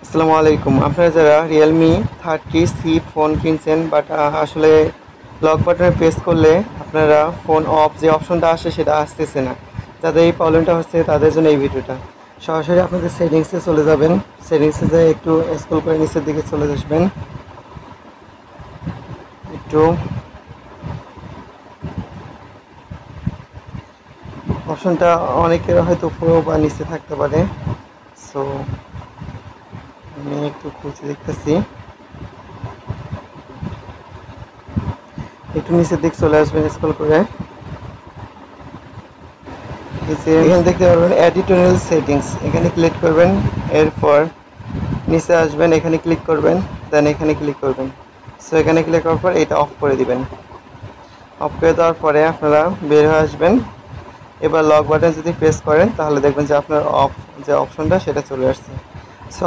আসসালামু আলাইকুম। আপনারা যারা Realme 30C ফোন কিনছেন বাট আসলে লক বাটনে প্রেস করলে আপনারা ফোন অফ যে অপশনটা আসে সেটা আসতেছে না, যাদের এই প্রবলেমটা হচ্ছে তাদের জন্য এই ভিডিওটা। সরাসরি আপনাদের সেটিংসে চলে যাবেন। সেটিংসে যেয়ে একটু স্ক্রল করে নিচের দিকে চলে আসবেন। একটু অপশনটা অনেকের হয়তো উপরেও বা নিচে থাকতে পারে, সো আমি একটু খুঁজে দেখতেছি। একটু নিচের দিকে চলে আসবেন স্ক্রল করে। এখানে দেখতে পারবেন এডিটোরিয়াল সেটিংস, এখানে ক্লিক করবেন। এরপর নিচে আসবেন, এখানে ক্লিক করবেন, দেন এখানে ক্লিক করবেন। সো এখানে ক্লিক করার পর এটা অফ করে দিবেন। অফ করে দেওয়ার পরে আপনারা বের হয়ে আসবেন। এবার লক বাটন যদি প্রেস করেন তাহলে দেখবেন যে আপনার অফ যে অপশনটা সেটা চলে আসছে। সো